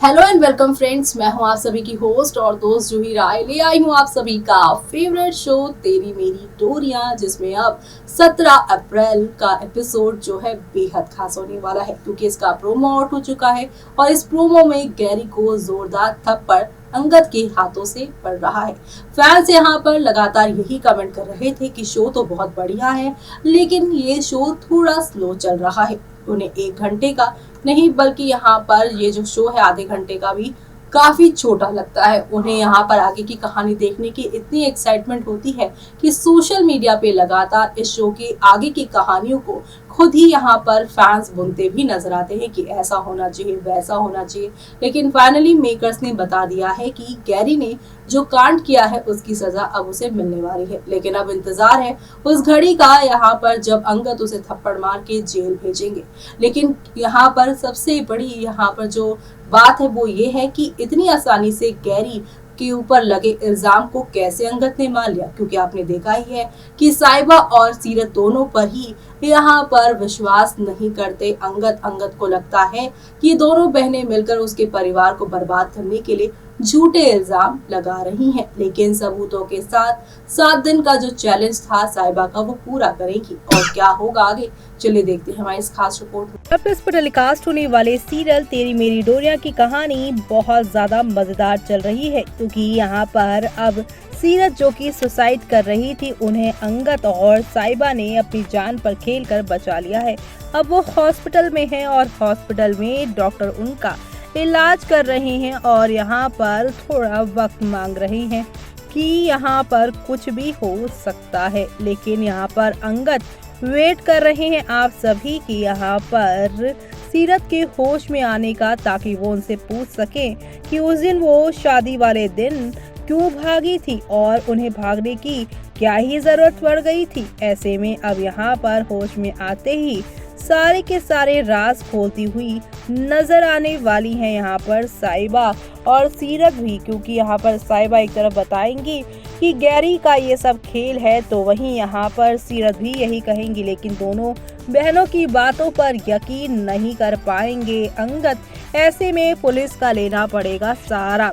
Hello and welcome friends, मैं हूं आप सभी की होस्ट और दोस्त जूही राय। ले आई हूं आप सभी का फेवरेट शो तेरी मेरी डोरियां, जिसमें अब 17 अप्रैल का एपिसोड जो है बेहद खास होने वाला है, क्योंकि इसका प्रोमो आउट हो चुका है और इस प्रोमो में गैरी को जोरदार थप्पड़ अंगद के हाथों से पड़ रहा है। फैंस यहाँ पर लगातार यही कमेंट कर रहे थे कि शो तो बहुत बढ़िया है, लेकिन ये शो थोड़ा स्लो चल रहा है। उन्हें 1 घंटे का नहीं, बल्कि यहाँ पर ये जो शो है आधे घंटे का भी काफी छोटा लगता है। उन्हें यहाँ पर आगे की कहानी देखने की इतनी एक्साइटमेंट होती है कि सोशल मीडिया पे लगातार इस शो के आगे की कहानियों को खुद ही यहाँ पर फैंस बुनते भी नजर आते हैं कि ऐसा होना चाहिए, वैसा होना चाहिए। लेकिन फाइनली मेकर्स ने बता दिया है कि गैरी ने जो कांड किया है उसकी सजा अब उसे मिलने वाली है। लेकिन अब इंतजार है उस घड़ी का, यहाँ पर जब अंगद उसे थप्पड़ मार के जेल भेजेंगे। लेकिन यहाँ पर सबसे बड़ी यहाँ पर जो बात है वो ये है कि इतनी आसानी से गैरी के ऊपर लगे इल्जाम को कैसे अंगद ने मान लिया, क्योंकि आपने देखा ही है कि साइबा और सीरत दोनों पर ही यहाँ पर विश्वास नहीं करते। अंगद को लगता है कि दोनों बहनें मिलकर उसके परिवार को बर्बाद करने के लिए झूठे इल्जाम लगा रही हैं। लेकिन सबूतों के साथ 7 दिन का जो चैलेंज था साइबा का, वो पूरा करेगी। और क्या होगा आगे, चलिए देखते हैं हमारी इस खास रिपोर्ट में। अब इस पर टेलीकास्ट होने वाले सीरियल तेरी मेरी डोरियां की कहानी बहुत ज्यादा मजेदार चल रही है, क्योंकि यहाँ पर अब सीरत जो कि सुसाइड कर रही थी, उन्हें अंगद और साइबा ने अपनी जान पर खेलकर बचा लिया है। अब वो हॉस्पिटल में हैं और हॉस्पिटल में डॉक्टर उनका इलाज कर रहे हैं और यहाँ पर थोड़ा वक्त मांग रहे हैं कि यहाँ पर कुछ भी हो सकता है। लेकिन यहाँ पर अंगद वेट कर रहे हैं आप सभी की यहाँ पर सीरत के होश में आने का, ताकि वो उनसे पूछ सके कि उस दिन वो शादी वाले दिन क्यों भागी थी और उन्हें भागने की क्या ही जरूरत पड़ गई थी। ऐसे में अब यहाँ पर होश में आते ही सारे के सारे राज खोलती हुई नजर आने वाली हैं यहाँ पर साइबा और सीरत भी, क्योंकि यहाँ पर साइबा एक तरफ बताएंगी कि गैरी का ये सब खेल है, तो वहीं यहाँ पर सीरत भी यही कहेंगी। लेकिन दोनों बहनों की बातों पर यकीन नहीं कर पाएंगे अंगद। ऐसे में पुलिस का लेना पड़ेगा सहारा।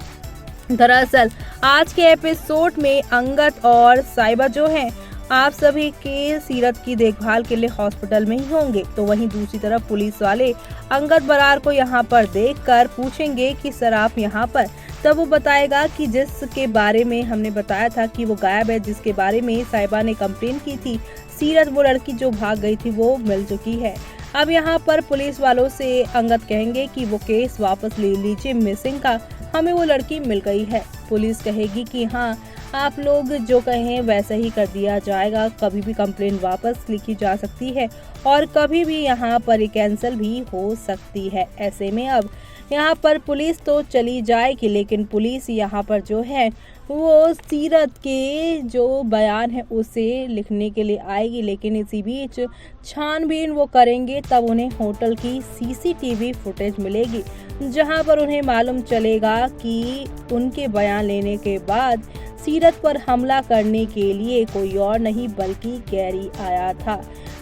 दरअसल आज के एपिसोड में अंगद और साइबा जो हैं आप सभी के सीरत की देखभाल के लिए हॉस्पिटल में ही होंगे। तो वहीं दूसरी तरफ पुलिस वाले अंगद बरार को यहाँ पर देखकर पूछेंगे कि सर आप यहाँ पर, तब वो बताएगा कि जिसके बारे में हमने बताया था कि वो गायब है, जिसके बारे में साइबा ने कंप्लेन की थी, सीरत वो लड़की जो भाग गई थी, वो मिल चुकी है। अब यहाँ पर पुलिस वालों से अंगद कहेंगे कि वो केस वापस ले लीजिए मिसिंग का, हमें वो लड़की मिल गई है। पुलिस कहेगी कि हाँ आप लोग जो कहें वैसा ही कर दिया जाएगा, कभी भी कंप्लेन वापस लिखी जा सकती है और कभी भी यहाँ पर कैंसिल भी हो सकती है। ऐसे में अब यहाँ पर पुलिस तो चली जाएगी, लेकिन पुलिस यहाँ पर जो है वो सीरत के जो बयान है उसे लिखने के लिए आएगी। लेकिन इसी बीच छानबीन वो करेंगे, तब उन्हें होटल की सीसीटीवी फुटेज मिलेगी, जहां पर उन्हें मालूम चलेगा कि उनके बयान लेने के बाद सीरत पर हमला करने के लिए कोई और नहीं बल्कि गैरी आया था।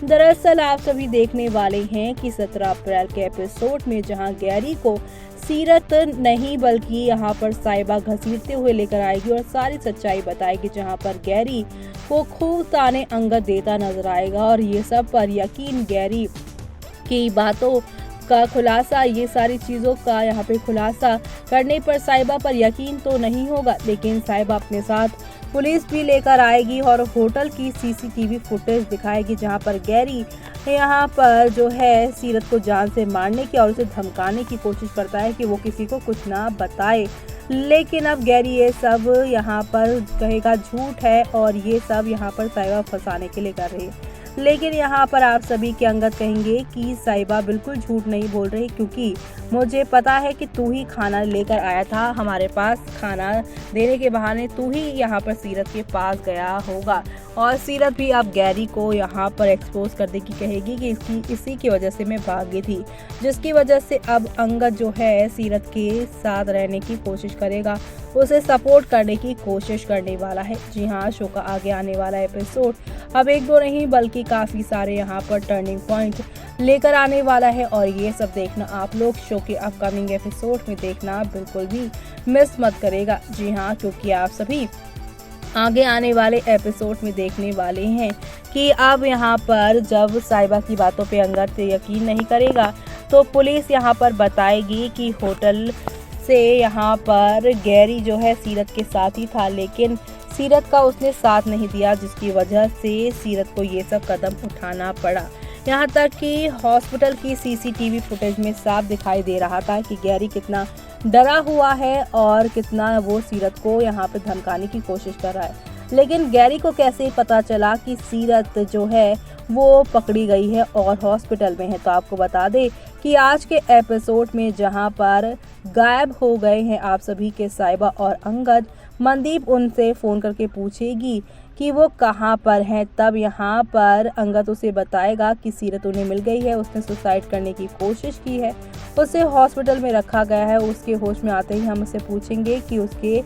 दरअसल आप सभी देखने वाले हैं कि 17 अप्रैल के एपिसोड में जहां गैरी को सीरत नहीं बल्कि यहाँ पर साइबा घसीटते हुए लेकर आएगी और सारी सच्चाई बताएगी, जहाँ पर गैरी को खूब ताने अंगद देता नजर आएगा। और ये सब पर यकीन, गैरी की बातों का खुलासा, ये सारी चीजों का यहाँ पे खुलासा करने पर साइबा पर यकीन तो नहीं होगा। लेकिन साइबा अपने साथ पुलिस भी लेकर आएगी और होटल की सीसीटीवी फुटेज दिखाएगी, जहाँ पर गैरी यहाँ पर जो है सीरत को जान से मारने की और उसे धमकाने की कोशिश करता है कि वो किसी को कुछ ना बताए। लेकिन अब गैरी ये सब यहाँ पर कहेगा झूठ है और ये सब यहाँ पर साइबा फंसाने के लिए कर रही है। लेकिन यहाँ पर आप सभी के अंगद कहेंगे कि साइबा बिल्कुल झूठ नहीं बोल रही, क्योंकि मुझे पता है कि तू ही खाना लेकर आया था हमारे पास, खाना देने के बहाने तू ही यहाँ पर सीरत के पास गया होगा। और सीरत भी अब गैरी को यहाँ पर एक्सपोज करने की कहेगी कि इसी की वजह से मैं भाग गई थी, जिसकी वजह से अब अंगद जो है सीरत के साथ रहने की कोशिश करेगा, उसे सपोर्ट करने की कोशिश करने वाला है। जी हाँ, शो का आगे आने वाला एपिसोड अब एक दो नहीं बल्कि काफ़ी सारे यहाँ पर टर्निंग पॉइंट लेकर आने वाला है। और ये सब देखना आप लोग शो के अपकमिंग एपिसोड में देखना बिल्कुल भी मिस मत करेगा। जी हाँ, क्योंकि आप सभी आगे आने वाले एपिसोड में देखने वाले हैं कि अब यहाँ पर जब साहिबा की बातों पे अंगद यकीन नहीं करेगा तो पुलिस यहाँ पर बताएगी कि होटल से यहाँ पर गैरी जो है सीरत के साथ ही था, लेकिन सीरत का उसने साथ नहीं दिया, जिसकी वजह से सीरत को ये सब कदम उठाना पड़ा। यहाँ तक कि हॉस्पिटल की सीसीटीवी फुटेज में साफ दिखाई दे रहा था कि गैरी कितना डरा हुआ है और कितना वो सीरत को यहाँ पे धमकाने की कोशिश कर रहा है। लेकिन गैरी को कैसे पता चला कि सीरत जो है वो पकड़ी गई है और हॉस्पिटल में है। तो आपको बता दें कि आज के एपिसोड में जहां पर गायब हो गए हैं आप सभी के साहिबा और अंगद, मनदीप उनसे फ़ोन करके पूछेगी कि वो कहां पर हैं। तब यहां पर अंगद उसे बताएगा कि सीरत उन्हें मिल गई है, उसने सुसाइड करने की कोशिश की है, उसे हॉस्पिटल में रखा गया है। उसके होश में आते ही हम उससे पूछेंगे कि उसके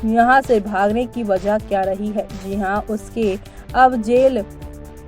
यहाँ से भागने की वजह क्या रही है। जी हाँ, उसके अब जेल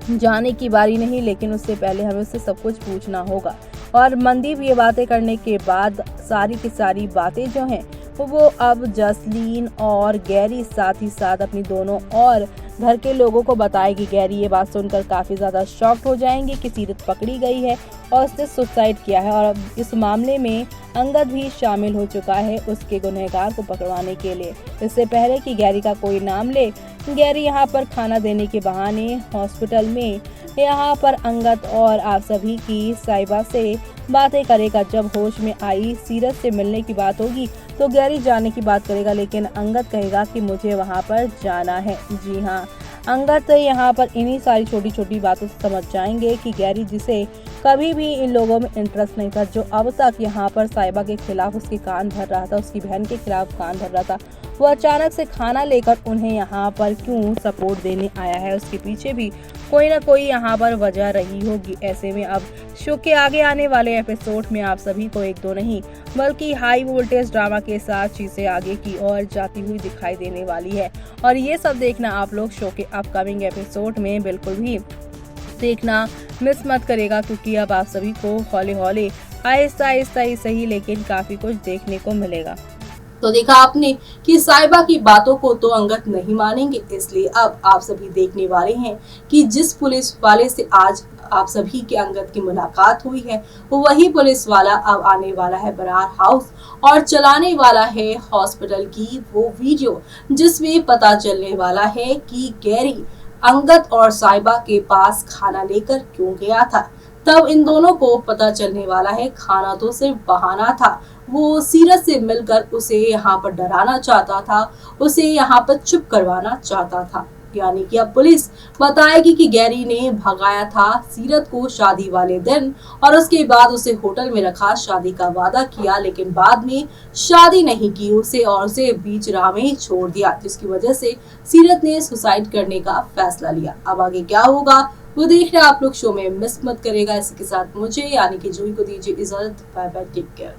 जाने की बारी नहीं, लेकिन उससे पहले हमें उससे सब कुछ पूछना होगा। और मनदीप ये बातें करने के बाद सारी की सारी बातें जो हैं वो अब जसलीन और गैरी साथ ही साथ अपनी दोनों और घर के लोगों को बताएगी। गैरी ये बात सुनकर काफ़ी ज़्यादा शॉक्ड हो जाएंगे कि सीरत पकड़ी गई है और उसने सुसाइड किया है और अब इस मामले में अंगद भी शामिल हो चुका है उसके गुनहगार को पकड़वाने के लिए। इससे पहले कि गैरी का कोई नाम ले, गैरी यहाँ पर खाना देने के बहाने हॉस्पिटल में यहाँ पर अंगद और आप सभी की साहिबा से बातें करेगा। जब होश में आई सीरत से मिलने की बात होगी तो गैरी जाने की बात करेगा, लेकिन अंगद कहेगा कि मुझे वहाँ पर जाना है। जी हाँ, अंगद यहाँ पर इन्हीं सारी छोटी छोटी बातों से समझ जाएंगे कि गैरी, जिसे कभी भी इन लोगों में इंटरेस्ट नहीं था, जो अब तक यहाँ पर साहिबा के खिलाफ उसके कान भर रहा था, उसकी बहन के खिलाफ कान भर रहा था, वो अचानक से खाना लेकर उन्हें यहाँ पर क्यों सपोर्ट देने आया है। उसके पीछे भी कोई ना कोई यहाँ पर वजह रही होगी। ऐसे में अब शो के आगे आने वाले एपिसोड में आप सभी को एक दो नहीं बल्कि हाई वोल्टेज ड्रामा के साथ चीजें आगे की ओर जाती हुई दिखाई देने वाली है। और ये सब देखना आप लोग शो के अपकमिंग एपिसोड में बिल्कुल भी देखना मिस मत करेगा, क्योंकि अब आप सभी को हौले हौले आहिस्ता आहिस्ता ही सही लेकिन काफी कुछ देखने को मिलेगा। तो देखा आपने कि साहिबा की बातों को तो अंगद नहीं मानेंगे, इसलिए अब आप सभी देखने वाले हैं कि जिस पुलिस वाले से आज आप सभी के अंगद की मुलाकात हुई है वो वही पुलिस वाला अब आने वाला है बरार हाउस और चलाने वाला है हॉस्पिटल की वो वीडियो, जिसमें पता चलने वाला है कि गैरी अंगद और साहिबा के पास खाना लेकर क्यों गया था। तब इन दोनों को पता चलने वाला है खाना तो सिर्फ बहाना था, वो सीरत से मिलकर उसे यहाँ पर डराना चाहता था, उसे यहाँ पर चुप करवाना चाहता था। यानी कि अब पुलिस बताएगी कि गैरी ने भगाया था सीरत को शादी वाले दिन और उसके बाद उसे होटल में रखा, शादी का वादा किया, लेकिन बाद में शादी नहीं की उसे और उसे बीच राह में छोड़ दिया, जिसकी वजह से सीरत ने सुसाइड करने का फैसला लिया। अब आगे क्या होगा वो देख रहे आप लोग शो में मिस मत करेगा। इसी के साथ मुझे यानी कि जूही को दीजिए इजाजत। Bye bye, take care.